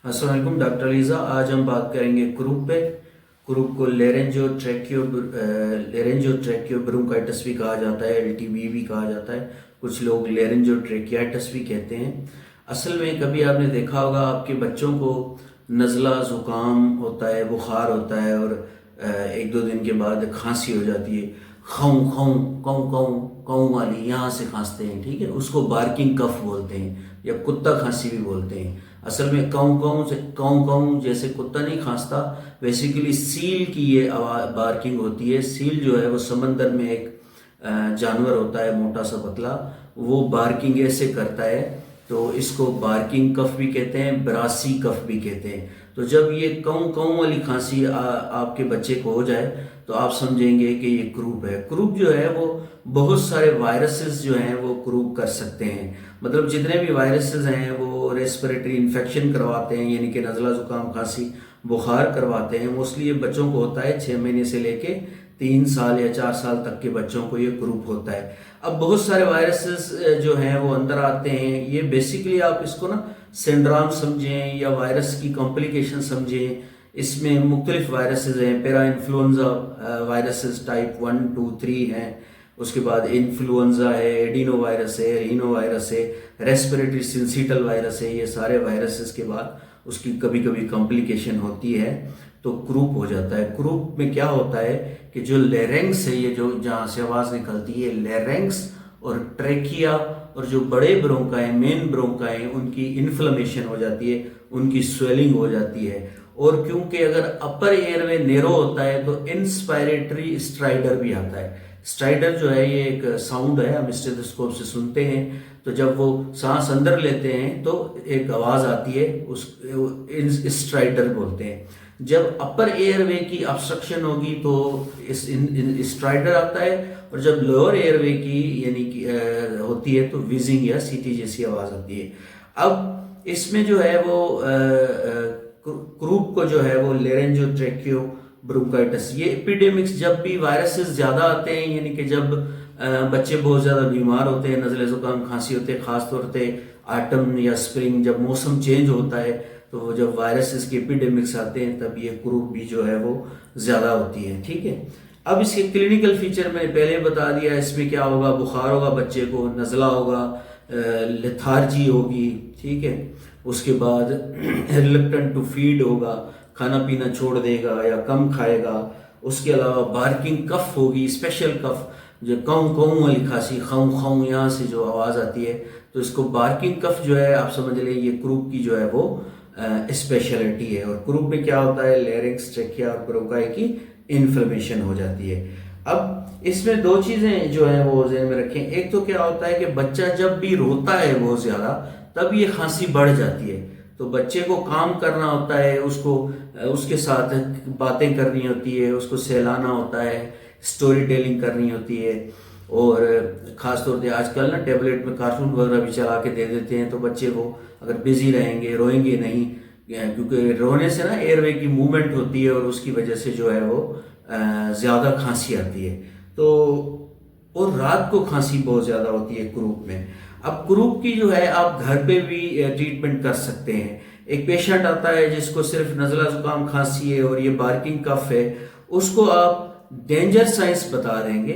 अस्सलाम वालेकुम doctor Lisa. आज हम बात करेंगे क्रूप पे। क्रूप को लेरेंजो ब्रोंकाइटिस भी कहा जाता है, एलटीबी भी कहा जाता है, कुछ लोग लेरेंजो ट्रेकियाटिस भी कहते हैं। असल में कभी आपने देखा होगा आपके बच्चों को नज़ला ज़ुकाम होता है, बुखार होता है और एक दो दिन के बाद खांसी हो जाती है, खाऊं खाऊं काऊं काऊं काऊं वाली, यहाँ से खांसते हैं, ठीक है। उसको बार्किंग कफ बोलते हैं या कुत्ता खांसी भी बोलते हैं। असल में काऊं काऊं से काऊं काऊं जैसे कुत्ता नहीं खांसता, बेसिकली सील की ये बार्किंग होती है। सील जो है वो समंदर में एक जानवर होता है, मोटा सा पतला, वो बार्किंग ऐसे करता है, तो इसको बार्किंग कफ भी कहते हैं, ब्रासी कफ भी कहते हैं। तो जब ये काऊं काऊं वाली खांसी आपके बच्चे को हो जाए तो आप समझेंगे कि ये क्रूप है। क्रूप जो है वो बहुत सारे वायरसेस जो हैं वो क्रूप कर सकते हैं। मतलब जितने भी वायरसेस हैं वो रेस्पिरेटरी इन्फेक्शन करवाते हैं, यानी कि नज़ला ज़ुकाम खांसी बुखार करवाते हैं। मोस्टली ये बच्चों को होता है 6 महीने से लेके 3 साल या 4 साल तक के बच्चों को ये क्रूप होता है। अब बहुत सारे वायरसेस जो हैं वो अंदर आते हैं। ये बेसिकली आप इसको ना सिंड्रोम समझें या वायरस की कॉम्प्लिकेशन समझें। इसमें मुख्तलिफ वायरसेस हैं, पैरा इन्फ्लुएंजा वायरसेस टाइप 1, 2, 3 हैं। उसके बाद इन्फ्लुएंजा है, एडिनो वायरस है, रीनो वायरस है, रेस्पिरेटरी सिंसिटल वायरस है। ये सारे वायरसेस के बाद उसकी कभी कभी कॉम्प्लिकेशन होती है तो क्रूप हो जाता है। क्रूप में क्या होता है कि जो लेरेंक्स है, ये जो जहाँ से आवाज़ निकलती है, लेरेंक्स और ट्रेकिया और जो बड़े ब्रोंकाई मेन ब्रोंकाई उनकी इन्फ्लेमेशन हो जाती है, उनकी स्वेलिंग हो जाती है। और क्योंकि अगर अपर एयरवे नेरो होता है तो इंस्पायरेटरी स्ट्राइडर भी आता है। स्ट्राइडर जो है ये एक साउंड है, हम स्टेथोस्कोप से सुनते हैं, तो जब वो सांस अंदर लेते हैं तो एक आवाज़ आती है, उस स्ट्राइडर बोलते हैं। जब अपर एयरवे की ऑब्स्ट्रक्शन होगी तो इस स्ट्राइडर आता है, और जब लोअर एयरवे की यानी कि होती है तो विजिंग या सीटी जैसी आवाज़ आती है। अब इसमें जो है वो क्रूप को जो है वो लेरेंजो ट्रेकियो ब्रोंकाइटिस, ये एपिडेमिक्स जब भी वायरसेस ज़्यादा आते हैं, यानी कि जब बच्चे बहुत ज़्यादा बीमार होते हैं, नज़ले ज़ुकाम खांसी होते हैं, ख़ासतौर पे ऑटम या स्प्रिंग जब मौसम चेंज होता है तो जब वायरसेस के एपिडेमिक्स आते हैं तब ये क्रूप भी जो है वो ज़्यादा होती है, ठीक है। अब इसके क्लिनिकल फीचर मैंने पहले बता दिया। इसमें क्या होगा, बुखार होगा बच्चे को, नज़ला होगा, लेथार्जी होगी, ठीक है। उसके बाद रिलक्टेंट टू फीड होगा, खाना पीना छोड़ देगा या कम खाएगा। उसके अलावा बार्किंग कफ होगी, स्पेशल कफ, जो काऊं काऊं वाली खांसी, खाऊं खाऊं यहाँ से जो आवाज़ आती है, तो इसको बार्किंग कफ जो है आप समझ लें ये क्रूप की जो है वो स्पेशलिटी है। और क्रूप में क्या होता है, लेरिंक्स, ट्रेकिया और ब्रोंकाई की इन्फ्लेमेशन हो जाती है। अब इसमें दो चीज़ें जो है वो ज़हन में रखें। एक तो क्या होता है कि बच्चा जब भी रोता है बहुत ज़्यादा तब ये खांसी बढ़ जाती है, तो बच्चे को काम करना होता है, उसको उसके साथ बातें करनी होती है, उसको सहलाना होता है, स्टोरी टेलिंग करनी होती है। और ख़ासतौर पे आजकल ना टैबलेट में कार्टून वगैरह भी चला के दे देते हैं, तो बच्चे को अगर बिजी रहेंगे, रोएंगे नहीं, क्योंकि रोने से ना एयरवे की मूवमेंट होती है और उसकी वजह से जो है वो ज़्यादा खांसी आती है। तो और रात को खांसी बहुत ज़्यादा होती है क्रूप में। अब क्रूप की जो है आप घर पे भी ट्रीटमेंट कर सकते हैं। एक पेशेंट आता है जिसको सिर्फ नज़ला ज़ुकाम खांसी है और ये बार्किंग कफ है, उसको आप डेंजर साइंस बता देंगे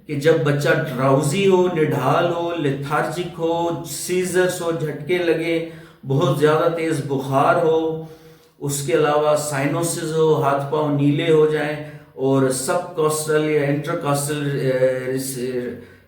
कि जब बच्चा ड्राउजी हो, निढाल हो, लेथार्जिक हो, सीजर्स हो, झटके लगे, बहुत ज़्यादा तेज़ बुखार हो, उसके अलावा साइनोसिस हो, हाथ पांव नीले हो जाएं, और सब कॉस्टल या इंटरकॉस्टल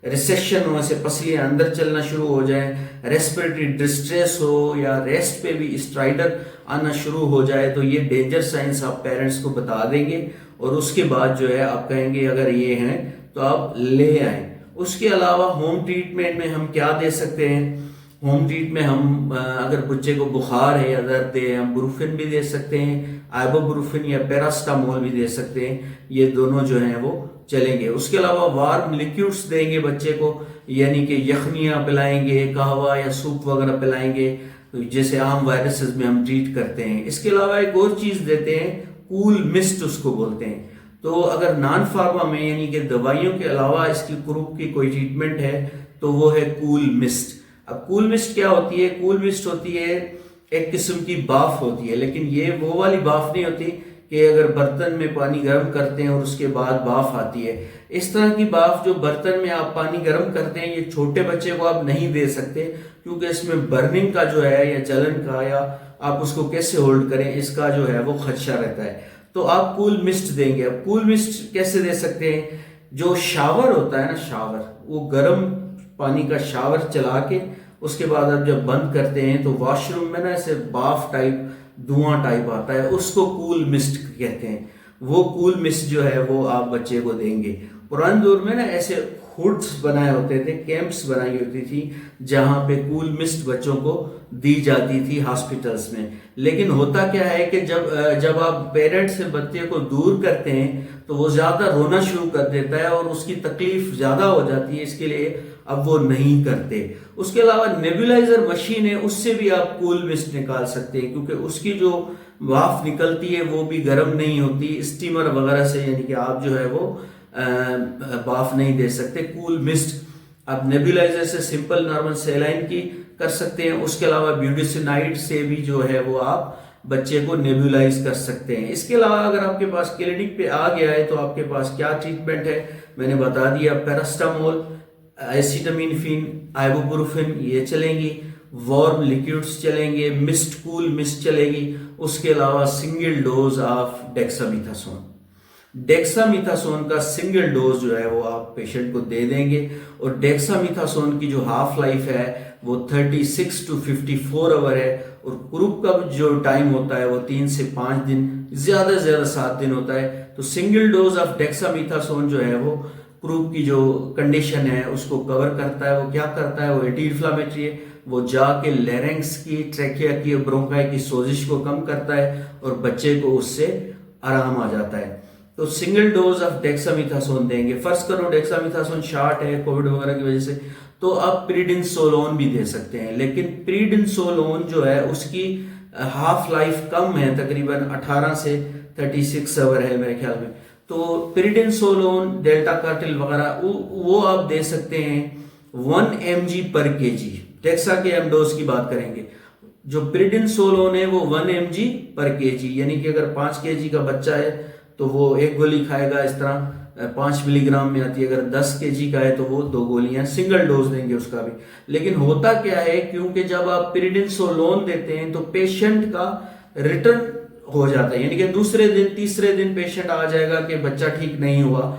रिसेशन हो, ऐसे पसलियाँ अंदर चलना शुरू हो जाएं, रेस्पिरेटरी डिस्ट्रेस हो या रेस्ट पे भी स्ट्राइडर आना शुरू हो जाए, तो ये डेंजर साइंस आप पेरेंट्स को बता देंगे। और उसके बाद जो है आप कहेंगे अगर ये हैं तो आप ले आएं। उसके अलावा होम ट्रीटमेंट में हम क्या दे सकते हैं, होम ट्रीट में हम अगर बच्चे को बुखार है या दर्द है, हम ब्रूफिन भी दे सकते हैं, आइबोब्रूफिन या पैरास्टामोल भी दे सकते हैं, ये दोनों जो हैं वो चलेंगे। उसके अलावा वार्म लिक्विड्स देंगे बच्चे को, यानी कि यखनियाँ पिलाएंगे, कहवा या सूप वगैरह पिलाएंगे, जैसे आम वायरसेस में हम ट्रीट करते हैं। इसके अलावा एक और चीज़ देते हैं, कूल मिस्ट उसको बोलते हैं। तो अगर नॉन फार्मा में यानी कि दवाइयों के अलावा इसकी क्रूप की कोई ट्रीटमेंट है तो वो है कूल मिस्ट। अब कूल मिस्ट क्या होती है, कूल मिस्ट होती है एक किस्म की बाफ होती है, लेकिन ये वो वाली बाफ नहीं होती कि अगर बर्तन में पानी गर्म करते हैं और उसके बाद बाफ आती है। इस तरह की बाफ जो बर्तन में आप पानी गर्म करते हैं, ये छोटे बच्चे को आप नहीं दे सकते, क्योंकि इसमें बर्निंग का जो है या जलन का, या आप उसको कैसे होल्ड करें, इसका जो है वो खदशा रहता है। तो आप कूल मिस्ट देंगे। अब कूल मिस्ट कैसे दे सकते हैं? जो शावर होता है ना, शावर, वो गर्म पानी का शावर चला के उसके बाद आप जब बंद करते हैं तो वॉशरूम में ना ऐसे बाफ टाइप, धुआं टाइप आता है, उसको कूल मिस्ट कहते हैं। वो कूल मिस्ट जो है वो आप बच्चे को देंगे। पुराने दौर में ना ऐसे हुड्स बनाए होते थे, कैंप्स बनाई होती थी, जहां पे कूल मिस्ट बच्चों को दी जाती थी हॉस्पिटल्स में। लेकिन होता क्या है कि जब आप पेरेंट्स से बच्चे को दूर करते हैं तो वो ज्यादा रोना शुरू कर देता है और उसकी तकलीफ ज्यादा हो जाती है, इसके लिए अब वो नहीं करते। उसके अलावा नेबुलाइजर मशीन है, उससे भी आप कूल मिस्ट निकाल सकते हैं, क्योंकि उसकी जो वाफ निकलती है वो भी गर्म नहीं होती, स्टीमर वगैरह से, यानी कि आप जो है वो वाफ नहीं दे सकते। कूल मिस्ट आप नेबुलाइजर से सिंपल नॉर्मल सेलाइन की कर सकते हैं। उसके अलावा ब्यूटिसिनाइड से भी जो है वो आप बच्चे को नेबुलाइज कर सकते हैं। इसके अलावा अगर आपके पास क्लिनिक पे आ गया है तो आपके पास क्या ट्रीटमेंट है मैंने बता दिया। पैरास्टामोल, एसिटामिनोफेन, आइबुप्रोफेन ये चलेंगी, वार्म लिक्विड्स चलेंगे, मिस्ट, कूल मिस्ट चलेगी। उसके अलावा सिंगल डोज ऑफ डेक्सामीथासोन, डेक्सामीथासोन का सिंगल डोज जो है वो आप पेशेंट को दे देंगे। और डेक्सामीथासोन की जो हाफ लाइफ है वो 36 to 54 आवर है, और क्रूप का जो टाइम होता है वो 3 से 5 दिन, ज्यादा से ज्यादा 7 दिन होता है। तो सिंगल डोज ऑफ डेक्सामीथासोन जो है वो क्रूप की जो कंडीशन है उसको कवर करता है। वो क्या करता है, वो एंटी इन्फ्लामेटरी है, वो जाके लैरिंक्स की, ट्रैकिया की, ब्रोंकाई की सोजिश को कम करता है और बच्चे को उससे आराम आ जाता है। तो सिंगल डोज ऑफ डेक्सामीथासोन देंगे। फर्स्ट करो डेक्सामीथासोन शॉर्ट है कोविड वगैरह की वजह से, तो आप प्रीडिनसोलोन भी दे सकते हैं। लेकिन प्रीडिनसोलोन जो है उसकी हाफ लाइफ कम है, तकरीबन 18 से 36 आवर है मेरे ख्याल में। तो प्रीडिनसोलोन, डेल्टा कार्टिल वगैरह वो आप दे सकते हैं 1 mg पर kg। डेक्सा के हम डोज की बात करेंगे। जो प्रीडिनसोलोन है वो 1 mg पर kg, यानी कि अगर 5 kg का बच्चा है तो वो एक गोली खाएगा, इस तरह 5 मिलीग्राम में आती है। अगर 10 kg का है तो वो 2 गोलियां सिंगल डोज देंगे उसका भी। लेकिन होता क्या है, क्योंकि जब आप प्रीडिनसोलोन देते हैं तो पेशेंट का रिटर्न हो जाता है, यानी कि दूसरे दिन, तीसरे दिन पेशेंट आ जाएगा कि बच्चा ठीक नहीं हुआ।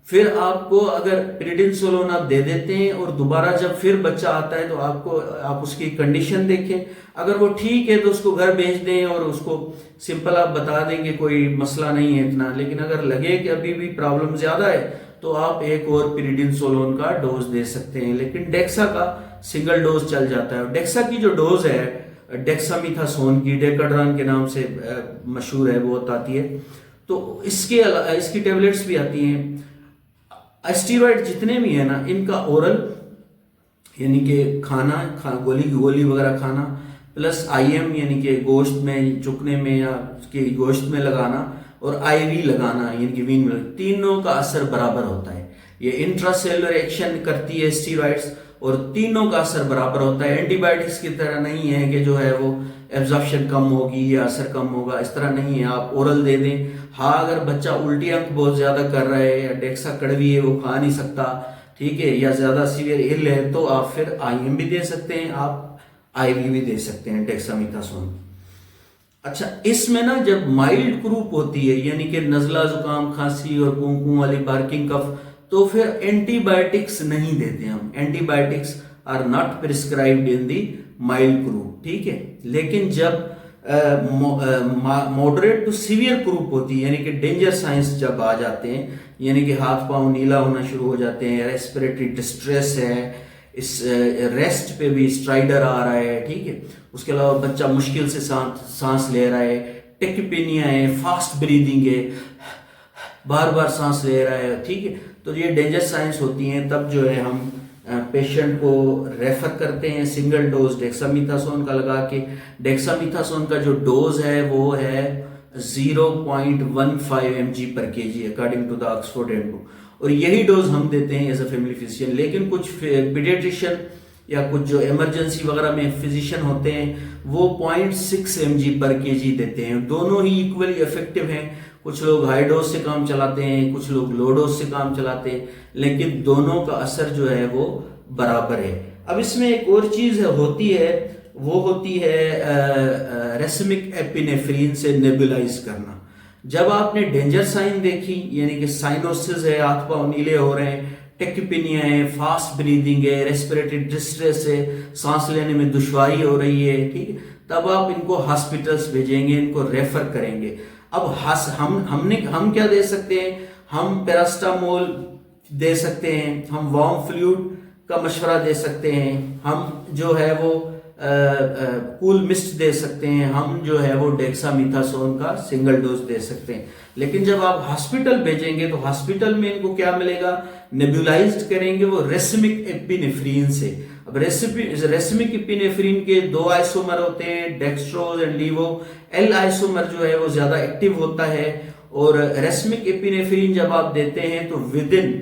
फिर आपको अगर प्रीडिनसोलोन आप दे देते हैं और दोबारा जब फिर बच्चा आता है तो आप उसकी कंडीशन देखें, अगर वो ठीक है तो उसको घर भेज दें और उसको सिंपल आप बता देंगे कोई मसला नहीं है इतना। लेकिन अगर लगे कि अभी भी प्रॉब्लम ज्यादा है तो आप एक और प्रीडिनसोलोन का डोज दे सकते हैं। लेकिन डेक्सा का सिंगल डोज चल जाता है। डेक्सा की जो डोज है डेक्सामीथासोन की, डेकाड्रॉन के नाम से मशहूर है, बहुत आती है। तो इसकी टेबलेट्स भी आती हैं। स्टीरॉइड जितने भी है ना, इनका ओरल यानी कि खाना, गोली की गोली वगैरह खाना, प्लस आईएम यानी कि गोश्त में चुकने में या उसके गोश्त में लगाना, और आईवी लगाना यानी कि वीन में, तीनों का असर बराबर होता है। ये इंट्रासेलुलर एक्शन करती है स्टीरॉइड्स और तीनों का असर बराबर होता है। एंटीबायोटिक्स की तरह नहीं है कि जो है वो एब्जॉर्प्शन कम होगी या असर कम होगा, इस तरह नहीं है। आप ओरल दे दें। हाँ, अगर बच्चा उल्टी अंक बहुत ज्यादा कर रहा है या डेक्सा कड़वी है, वो खा नहीं सकता, ठीक है, या ज्यादा सीवियर इल है, तो आप फिर आईएम भी दे सकते हैं, आप आईवी भी दे सकते हैं डेक्सामीथासोन। अच्छा, इसमें ना जब माइल्ड क्रूप होती है, यानी कि नजला, जुकाम, खांसी और कुंकू वाली बार्किंग कफ, तो फिर एंटीबायोटिक्स नहीं देते हम। Antibiotics are not prescribed in the mild croup, ठीक है। लेकिन जब मॉडरेट टू सीवियर क्रूप होती है, यानी कि डेंजर साइंस जब आ जाते हैं, यानी कि हाथ पांव नीला होना शुरू हो जाते हैं, रेस्पिरेटरी डिस्ट्रेस है, इस रेस्ट पे भी स्ट्राइडर आ रहा है, ठीक है, उसके अलावा बच्चा मुश्किल से सांस ले रहा है, टेकिपीनिया है, फास्ट ब्रीदिंग है, बार बार सांस ले रहा है, ठीक है, तो ये डेंजर साइंस होती हैं। तब जो है हम पेशेंट को रेफर करते हैं सिंगल डोज डेक्सामीथासोन का लगा के। डेक्सामीथासोन का जो डोज है वो है 0.15 mg पर kg according to the Oxford handbook, और यही डोज हम देते हैं एज अ फैमिली फिजिशियन। लेकिन कुछ पीडियाट्रिशियन या कुछ जो इमरजेंसी वगैरह में फिजिशियन होते हैं वो 0.6 mg/kg देते हैं। दोनों ही इक्वली इफेक्टिव हैं। कुछ लोग हाई डोज से काम चलाते हैं, कुछ लोग लो डोज से काम चलाते हैं, लेकिन दोनों का असर जो है वो बराबर है। अब इसमें एक और चीज होती है, वो होती है रेसमिक एपिनेफ्रीन से नेबुलाइज करना। जब आपने डेंजर साइन देखी, यानी कि साइनोसिस है, हाथ पांव नीले हो रहे हैं, टेकिपीनिया है, फास्ट ब्रीदिंग है, रेस्पिरेटरी डिस्ट्रेस है, सांस लेने में दुश्वारी हो रही है, ठीक है, तब आप इनको हॉस्पिटल्स भेजेंगे, इनको रेफर करेंगे। अब हम क्या दे सकते हैं? हम पैरास्टामोल दे सकते हैं, हम वार्म फ्लूइड का मशवरा दे सकते हैं, हम जो है वो कूल मिस्ट दे सकते हैं, हम जो है वो डेक्सामीथासोन का सिंगल डोज दे सकते हैं। लेकिन जब आप हॉस्पिटल भेजेंगे तो हॉस्पिटल में इनको क्या मिलेगा? नेबुलाइज्ड करेंगे वो रेसमिक एपिनेफ्रीन से। अब रेसमिक एपिनेफ्रीन के 2 आइसोमर होते हैं, डेक्स्ट्रोज एंड लीवो। एल आइसोमर जो है वो ज्यादा एक्टिव होता है। और रेसमिक एपिनेफ्रीन जब आप देते हैं तो with in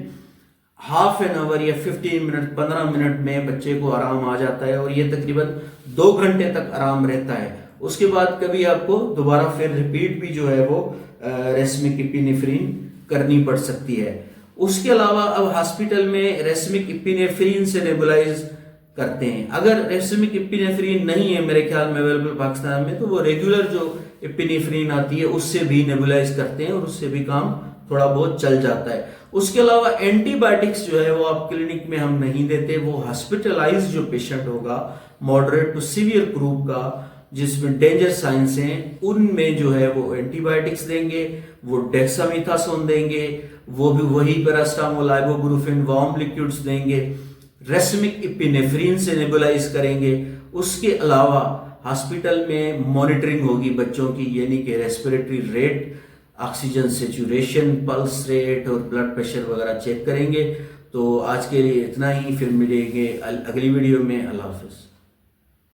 half an hour या 15 मिनट 15 मिनट में बच्चे को आराम आ जाता है, और ये तकरीबन 2 घंटे तक आराम रहता है। उसके बाद कभी आपको दोबारा फिर रिपीट भी जो है वो रेसमिक एपिनेफ्रीन करनी पड़ सकती है। उसके अलावा अब हॉस्पिटल में रेसमिक एपिनेफ्रीन से नेबुलाइज करते हैं। अगर रेसमिक एपिनेफ्रीन नहीं है मेरे ख्याल में अवेलेबल पाकिस्तान में, तो वो रेगुलर जो एपिनेफ्रीन आती है उससे भी नेबुलाइज करते हैं, और उससे भी काम थोड़ा बहुत चल जाता है। उसके अलावा एंटीबायोटिक्स जो है वो आप क्लिनिक में हम नहीं देते। वो हॉस्पिटलाइज जो पेशेंट होगा, मॉडरेट टू सीवियर ग्रुप का, जिसमें डेंजर साइंस हैं, उनमें जो है वो एंटीबायोटिक्स देंगे, वो डेक्सामीथासोन देंगे, वो भी वही पैरास्टामोल, आइबुप्रोफेन, वार्म लिक्विड्स देंगे, रेसमिक एपिनेफ्रीन से नेबुलाइज करेंगे। उसके अलावा हॉस्पिटल में मॉनिटरिंग होगी बच्चों की, यानी कि respiratory rate, oxygen saturation, pulse rate और ब्लड प्रेशर वगैरह चेक करेंगे। तो आज के लिए इतना ही, फिर मिलेंगे अगली वीडियो में। अल्लाह हाफिज।